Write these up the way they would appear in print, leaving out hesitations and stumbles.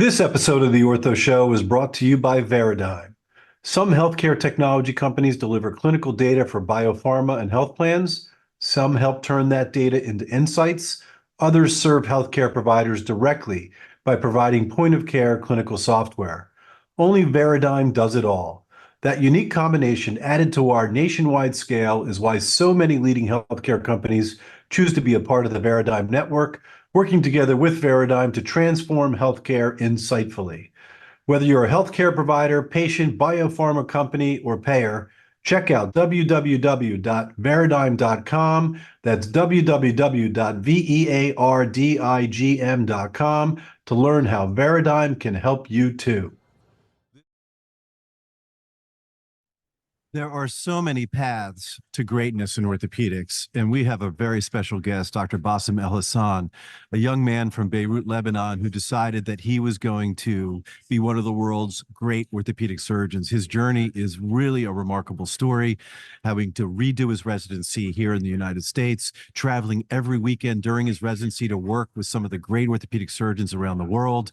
This episode of the Ortho Show is brought to you by Veradigm. Some healthcare technology companies deliver clinical data for biopharma and health plans. Some help turn that data into insights. Others serve healthcare providers directly by providing point-of-care clinical software. Only Veradigm does it all. That unique combination added to our nationwide scale is why so many leading healthcare companies choose to be a part of the Veradigm network, working together with Veradigm to transform healthcare insightfully. Whether you're a healthcare provider, patient, biopharma company, or payer, check out www.veradigm.com. That's www.veardigm.com to learn how Veradigm can help you too. There are so many paths to greatness in orthopedics, and we have a very special guest, Dr. Bassem Elhassan, a young man from Beirut, Lebanon, who decided that he was going to be one of the world's great orthopedic surgeons. His journey is really a remarkable story, having to redo his residency here in the United States, traveling every weekend during his residency to work with some of the great orthopedic surgeons around the world.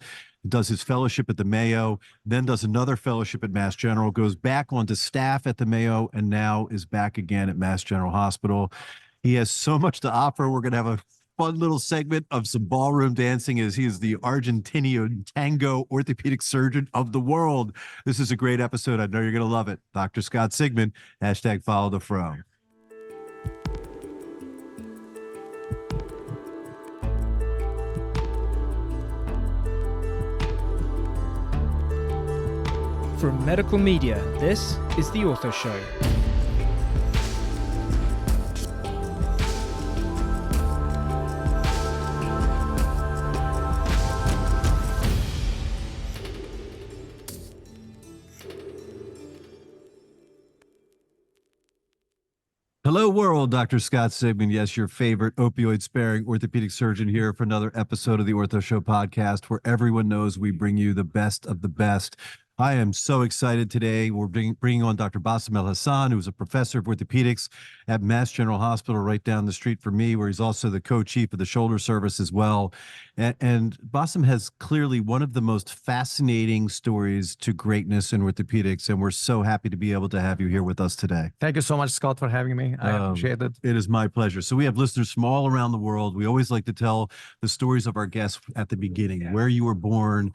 Does his fellowship at the Mayo, then does another fellowship at Mass General, goes back onto staff at the Mayo, and now is back again at Mass General Hospital. He has so much to offer. We're going to have a fun little segment of some ballroom dancing as he is the Argentinian Tango orthopedic surgeon of the world. This is a great episode. I know you're going to love it. Dr. Scott Sigman, #follow the fro. From medical media, this is The Ortho Show. Hello, world. Dr. Scott Sigman. Yes, your favorite opioid-sparing orthopedic surgeon here for another episode of the Ortho Show podcast, where everyone knows we bring you the best of the best. I am so excited today. We're bringing on Dr. Bassem Elhassan, who's a professor of orthopedics at Mass General Hospital right down the street from me, where he's also the co-chief of the shoulder service as well. And Bassem has clearly one of the most fascinating stories to greatness in orthopedics, and we're so happy to be able to have you here with us today. Thank you so much, Scott, for having me. I appreciate it. It is my pleasure. So we have listeners from all around the world. We always like to tell the stories of our guests at the beginning, where you were born,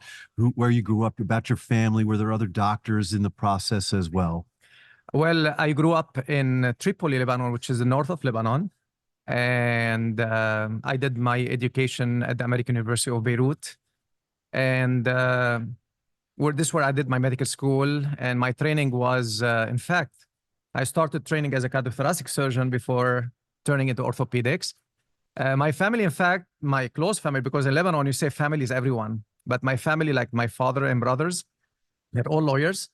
where you grew up, about your family. Were there other doctors in the process as well? Well, I grew up in Tripoli, Lebanon, which is the north of Lebanon. And I did my education at the American University of Beirut. And this is where I did my medical school. And my training was, in fact, I started training as a cardiothoracic surgeon before turning into orthopedics. My family, in fact, my close family, because in Lebanon, you say family is everyone. But my family, like my father and brothers, they're all lawyers.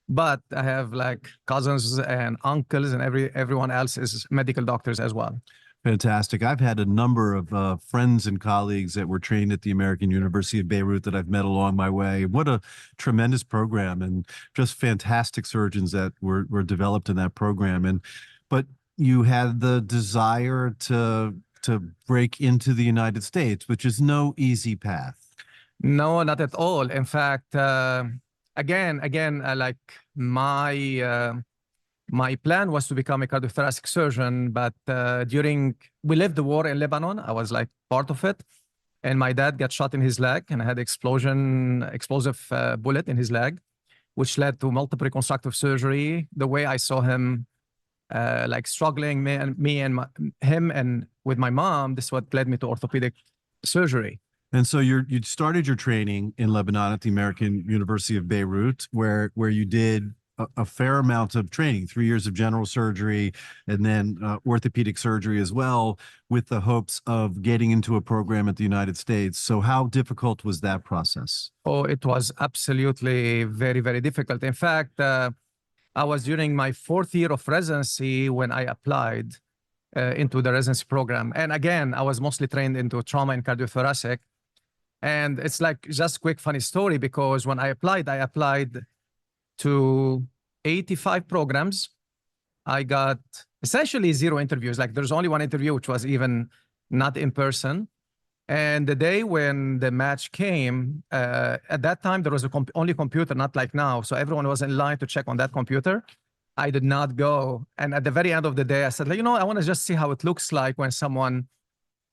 But I have like cousins and uncles, and everyone else is medical doctors as well. Fantastic. I've had a number of friends and colleagues that were trained at the American University of Beirut that I've met along my way. What a tremendous program, and just fantastic surgeons that were developed in that program. But you had the desire to break into the United States, which is no easy path. No, not at all. In fact, again, like my plan was to become a cardiothoracic surgeon, but we lived the war in Lebanon. I was like part of it, and my dad got shot in his leg, and I had explosive bullet in his leg, which led to multiple reconstructive surgery. The way I saw him, like struggling, him and with my mom, this is what led me to orthopedic surgery. And so you started your training in Lebanon at the American University of Beirut, where you did a fair amount of training, 3 years of general surgery, and then orthopedic surgery as well, with the hopes of getting into a program at the United States. So how difficult was that process? Oh, it was absolutely very, very difficult. In fact, I was during my 4th year of residency when I applied into the residency program. And again, I was mostly trained into trauma and cardiothoracic. And it's like just quick funny story, because when I applied to 85 programs. I got essentially 0 interviews. Like there's only 1 interview, which was even not in person. And the day when the match came, at that time, there was a only computer, not like now. So everyone was in line to check on that computer. I did not go. And at the very end of the day, I said, you know, I want to just see how it looks like when someone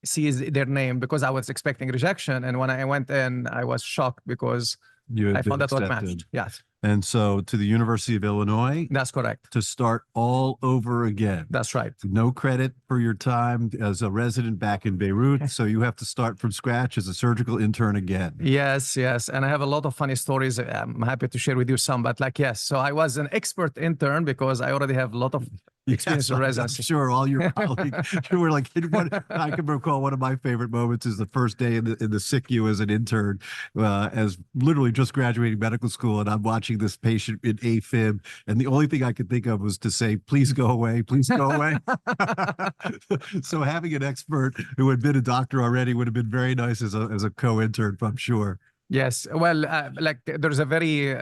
sees their name, because I was expecting rejection. And when I went in, I was shocked because You I had been found that what accepted. matched. Yes, And so to the University of Illinois that's correct. to start all over again. That's right. No credit for your time as a resident back in Beirut. So you have to start from scratch as a surgical intern again. Yes, yes. And I have a lot of funny stories. I'm happy to share with you some, but like, yes. So I was an expert intern because I already have a lot of experience in I'm residency. sure all your colleagues, you were like, I can recall one of my favorite moments is the first day in the SICU as an intern, as literally just graduating medical school. And I'm watching this patient in AFib. And the only thing I could think of was to say, please go away, please go away. So having an expert who had been a doctor already would have been very nice as a co-intern, I'm sure. Yes. Well, like there's a very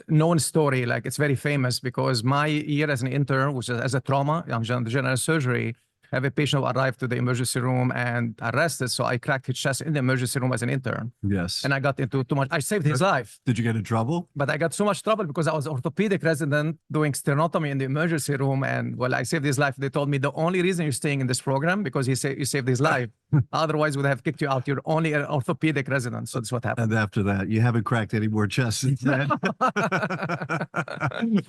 known story, like it's very famous because my year as an intern, which is as a trauma, general surgery, I have a patient who arrived to the emergency room and arrested. So I cracked his chest in the emergency room as an intern. Yes. And I got into too much. I saved his life. Did you get in trouble? But I got so much trouble because I was orthopedic resident doing sternotomy in the emergency room. And well, I saved his life. They told me the only reason you're staying in this program because you saved his life. Otherwise, would have kicked you out. You're only an orthopedic resident. So that's what happened. And after that, you haven't cracked any more chests since then.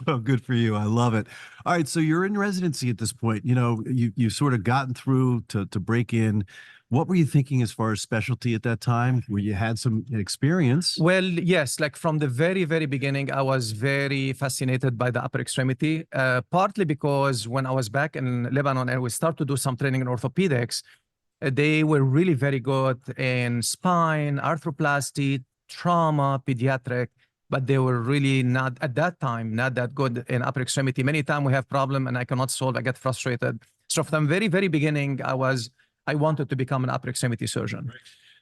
Well, good for you. I love it. All right. So you're in residency at this point. You know, you've sort of gotten through to break in. What were you thinking as far as specialty at that time, where you had some experience? Well, yes, like from the very, very beginning, I was very fascinated by the upper extremity, partly because when I was back in Lebanon and we started to do some training in orthopedics, they were really very good in spine, arthroplasty, trauma, pediatric, but they were really not, at that time, not that good in upper extremity. Many times we have problem and I cannot solve, I get frustrated. So from the very, very beginning, I wanted to become an upper extremity surgeon.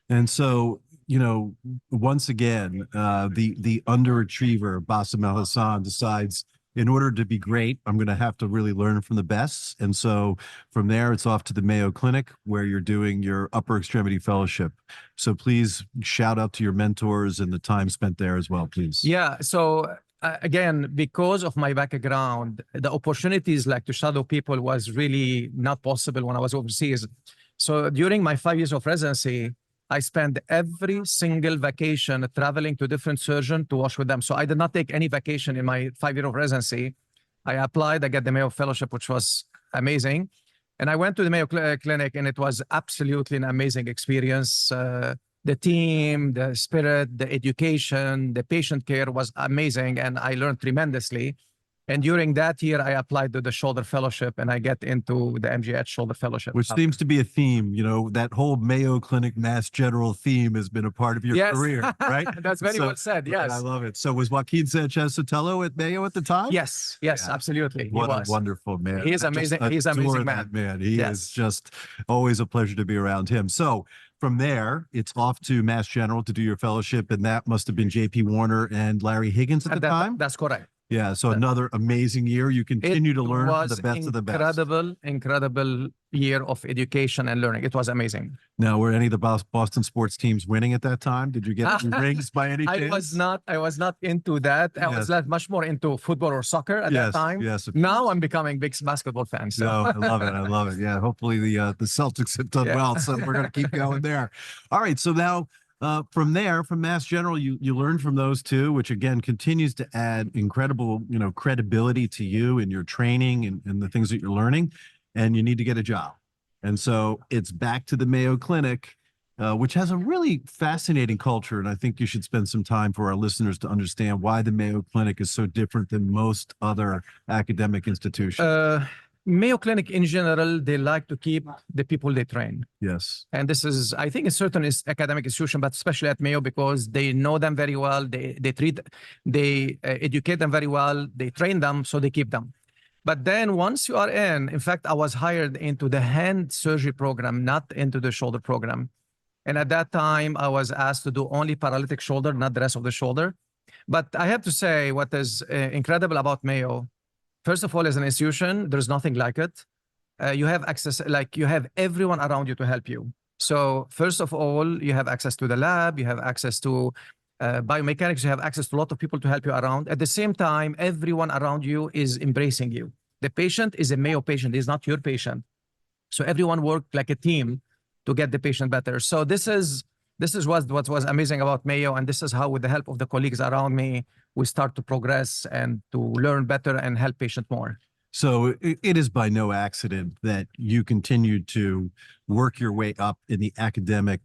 And so, you know, once again, the underachiever, Bassem Elhassan, decides in order to be great, I'm going to have to really learn from the best. And so from there, it's off to the Mayo Clinic where you're doing your upper extremity fellowship. So please shout out to your mentors and the time spent there as well, please. Yeah. So again, because of my background, the opportunities like to shadow people was really not possible when I was overseas. So during my 5 years of residency, I spent every single vacation traveling to different surgeons to wash with them. So I did not take any vacation in my 5 years of residency. I applied, I got the Mayo Fellowship, which was amazing. And I went to the Mayo Clinic and it was absolutely an amazing experience. The team, the spirit, the education, the patient care was amazing. And I learned tremendously. And during that year, I applied to the shoulder fellowship and I get into the MGH shoulder fellowship. Which seems to be a theme, you know, that whole Mayo Clinic Mass General theme has been a part of your career, right? That's very well said, yes. I love it. So was Joaquin Sanchez-Sotelo at Mayo at the time? Yes, yes, yeah. Absolutely. What a wonderful man. He is amazing. He's an amazing man. He is just always a pleasure to be around him. So from there, it's off to Mass General to do your fellowship. And that must have been JP Warner and Larry Higgins at the time? That's correct. Yeah, so another amazing year. You continue to learn from the best of the best. Incredible year of education and learning. It was amazing. Now, were any of the Boston sports teams winning at that time? Did you get any rings by any chance? I was not into that. I was much more into football or soccer at that time. Yes. Now I'm becoming a big basketball fan. So. No, I love it. I love it. Yeah, hopefully the Celtics have done well, so we're going to keep going there. All right, so now from there, from Mass General, you learned from those two, which again continues to add incredible, you know, credibility to you in your training and the things that you're learning, and you need to get a job. And so it's back to the Mayo Clinic, which has a really fascinating culture. And I think you should spend some time for our listeners to understand why the Mayo Clinic is so different than most other academic institutions. Mayo Clinic in general, they like to keep the people they train. Yes. And this is, I think, a certain academic institution, but especially at Mayo, because they know them very well. They educate them very well. They train them, so they keep them. But then once you are in fact, I was hired into the hand surgery program, not into the shoulder program. And at that time, I was asked to do only paralytic shoulder, not the rest of the shoulder. But I have to say what is incredible about Mayo, first of all, as an institution, there's nothing like it. You have access, like you have everyone around you to help you. So first of all, you have access to the lab, you have access to biomechanics, you have access to a lot of people to help you around. At the same time, everyone around you is embracing you. The patient is a Mayo patient, is not your patient. So everyone worked like a team to get the patient better. So this is what was amazing about Mayo, and this is how, with the help of the colleagues around me, we start to progress and to learn better and help patients more. So it is by no accident that you continued to work your way up in the academic,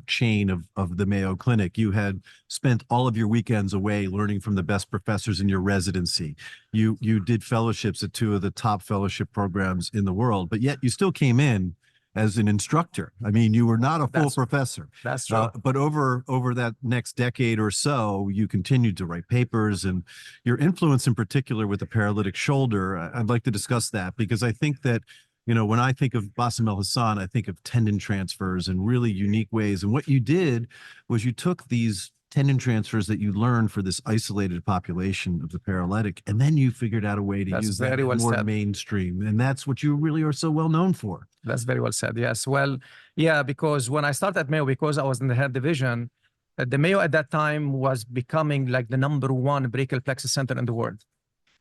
chain of the Mayo Clinic. You had spent all of your weekends away learning from the best professors in your residency. You did fellowships at two of the top fellowship programs in the world, but yet you still came in as an instructor. I mean, you were not a full professor. That's true. But over that next decade or so, you continued to write papers, and your influence in particular with the paralytic shoulder, I'd like to discuss that, because I think that, when I think of Bassem Elhassan, I think of tendon transfers in really unique ways. And what you did was you took these tendon transfers that you learned for this isolated population of the paralytic, and then you figured out a way to use that more mainstream. And that's what you really are so well known for. That's very well said. Yes. Well, yeah, because when I started at Mayo, because I was in the head division, the Mayo at that time was becoming like the #1 brachial plexus center in the world.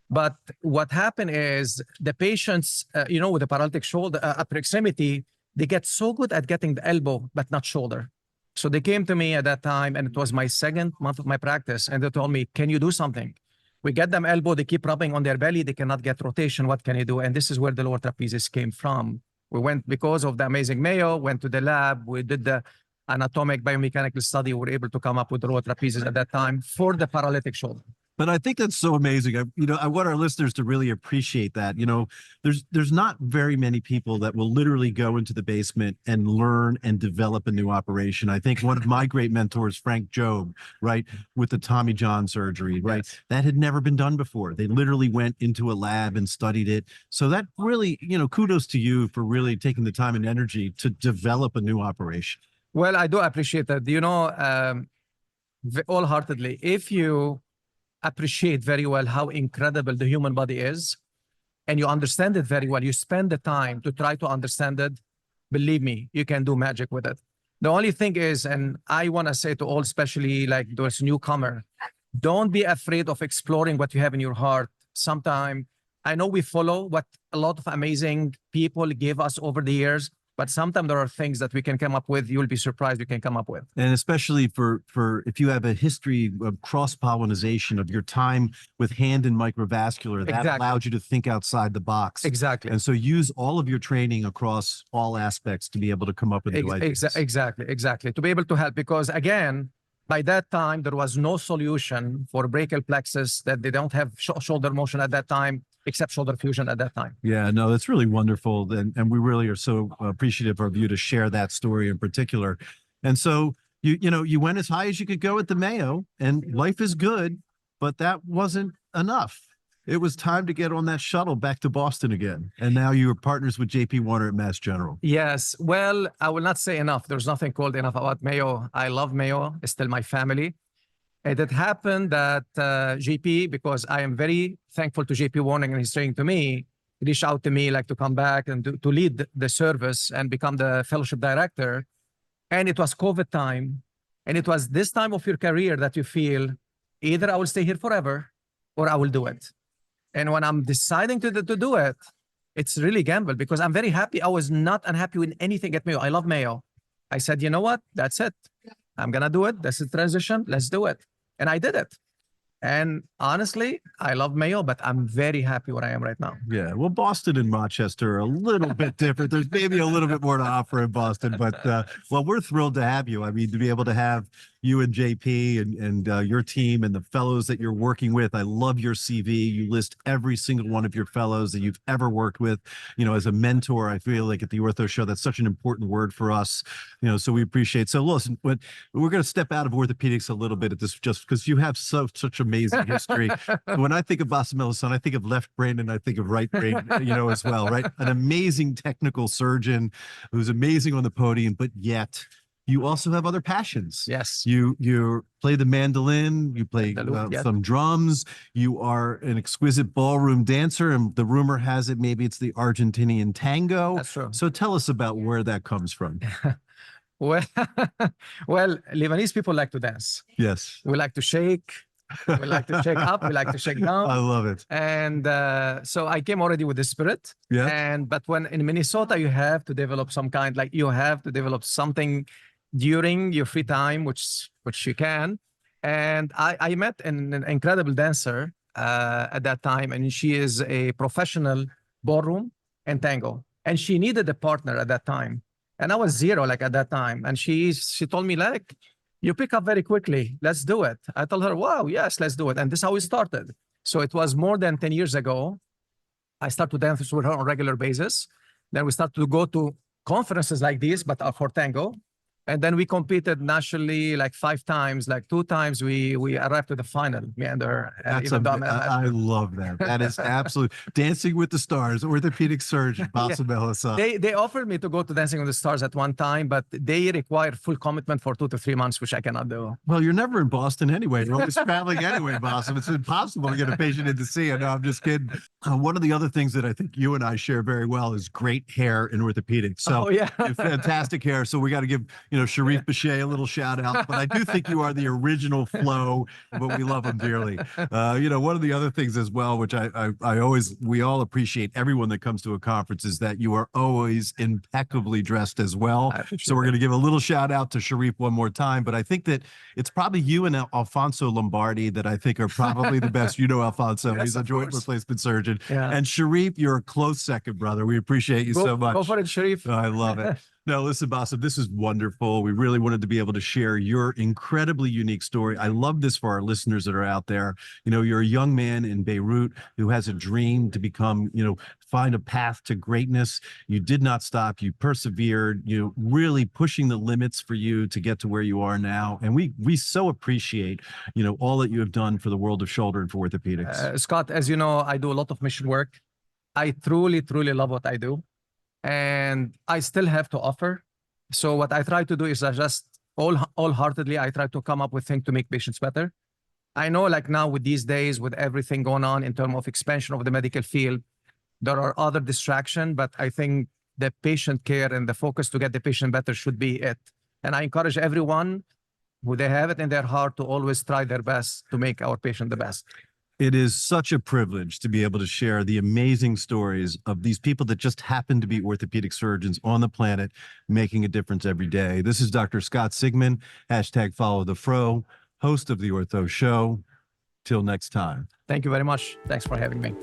But what happened is the patients, with the paralytic shoulder, upper extremity, they get so good at getting the elbow, but not shoulder. So they came to me at that time, and it was my second month of my practice, and they told me, can you do something? We get them elbow, they keep rubbing on their belly, they cannot get rotation, what can you do? And this is where the lower trapezius came from. We went, because of the amazing Mayo, went to the lab, we did the anatomic biomechanical study, we were able to come up with the lower trapezius at that time for the paralytic shoulder. But I think that's so amazing. I want our listeners to really appreciate that. There's not very many people that will literally go into the basement and learn and develop a new operation. I think one of my great mentors, Frank Jobe, right, with the Tommy John surgery, right, Yes. that had never been done before. They literally went into a lab and studied it. So that really, kudos to you for really taking the time and energy to develop a new operation. Well, I do appreciate that. Wholeheartedly, if you appreciate very well how incredible the human body is, and you understand it very well, you spend the time to try to understand it, believe me, you can do magic with it. The only thing is, and I want to say to all, especially like those newcomer, don't be afraid of exploring what you have in your heart. Sometimes, I know we follow what a lot of amazing people give us over the years, but sometimes there are things that we can come up with, you'll be surprised we can come up with. And especially for if you have a history of cross-pollination of your time with hand and microvascular, that allowed you to think outside the box. Exactly. And so use all of your training across all aspects to be able to come up with new ideas. Exactly. To be able to help, because again, by that time, there was no solution for brachial plexus, that they don't have shoulder motion at that time, except shoulder fusion at that time. Yeah, no, that's really wonderful. And we really are so appreciative of you to share that story in particular. And so you went as high as you could go at the Mayo, and life is good, but that wasn't enough. It was time to get on that shuttle back to Boston again. And now you are partners with JP Warner at Mass General. Yes. Well, I will not say enough. There's nothing called enough about Mayo. I love Mayo. It's still my family. And it happened that JP, because I am very thankful to JP Warner and his training to me, reached out to me like to come back and to lead the service and become the fellowship director. And it was COVID time. And it was this time of your career that you feel either I will stay here forever or I will do it. And when I'm deciding to do it, it's really gamble, because I'm very happy. I was not unhappy with anything at Mayo. I love Mayo. I said, you know what? That's it. I'm going to do it. This is transition. Let's do it. And I did it. And honestly, I love Mayo, but I'm very happy where I am right now. Yeah, well, Boston and Rochester are a little bit different. There's maybe a little bit more to offer in Boston, but well, we're thrilled to have you. I mean, to be able to have you and JP and your team and the fellows that you're working with. I love your CV. You list every single one of your fellows that you've ever worked with. As a mentor, I feel like at the Ortho Show, that's such an important word for us. So we appreciate. So listen, we're going to step out of orthopedics a little bit at this, just because you have such amazing history. When I think of Bassem Elhassan, I think of left brain and I think of right brain, as well, right? An amazing technical surgeon who's amazing on the podium, but yet you also have other passions. Yes. You play the mandolin, you play some drums, you are an exquisite ballroom dancer, and the rumor has it maybe it's the Argentinian Tango. That's true. So tell us about where that comes from. Well, well, Lebanese people like to dance. Yes. We like to shake. We like to shake up. We like to shake down. I love it. And so I came already with the spirit. Yeah. But when in Minnesota, you have to develop some kind, like you have to develop something during your free time, which you can. And I met an incredible dancer at that time, and she is a professional ballroom and tango, and she needed a partner at that time. And I was zero, like at that time. And she told me, like, you pick up very quickly. Let's do it. I told her, wow, yes, let's do it. And this is how we started. So it was more than 10 years ago. I started to dance with her on a regular basis. Then we started to go to conferences like this, but for tango. And then we competed nationally like 5 times. Like 2 times we arrived to the final, me and her. I love that. That is absolute Dancing with the Stars, orthopedic surgeon, Bassem Elhassan. They offered me to go to Dancing with the Stars at one time, but they require full commitment for 2 to 3 months, which I cannot do. Well, you're never in Boston anyway. You're always traveling anyway, Bassem. It's impossible to get a patient in to see you. No, I'm just kidding. One of the other things that I think you and I share very well is great hair in orthopedics. So yeah. Fantastic hair. So we got to give, Sharif Bachet a little shout out, but I do think you are the original flow, but we love him dearly. One of the other things as well, which we all appreciate, everyone that comes to a conference, is that you are always impeccably dressed as well. So we're going to give a little shout out to Sharif one more time, but I think that it's probably you and Alfonso Lombardi that I think are probably the best. Alfonso, yes, he's a joint replacement surgeon. Yeah. And Sharif, you're a close second, brother. We appreciate you so much. Go for it, Sharif. I love it. No, listen, Bassem, this is wonderful. We really wanted to be able to share your incredibly unique story. I love this for our listeners that are out there. You're a young man in Beirut who has a dream to become, find a path to greatness. You did not stop. You persevered, really pushing the limits for you to get to where you are now. And we so appreciate, all that you have done for the world of shoulder and for orthopedics. Scott, as you know, I do a lot of mission work. I truly, truly love what I do. And I still have to offer. So what I try to do is I just wholeheartedly, I try to come up with things to make patients better. I know, like now with these days, with everything going on in terms of expansion of the medical field, there are other distractions, but I think the patient care and the focus to get the patient better should be it. And I encourage everyone who they have it in their heart to always try their best to make our patient the best. It is such a privilege to be able to share the amazing stories of these people that just happen to be orthopedic surgeons on the planet, making a difference every day. This is Dr. Scott Sigman, #FollowTheFro, host of the Ortho Show. Till next time. Thank you very much. Thanks for having me.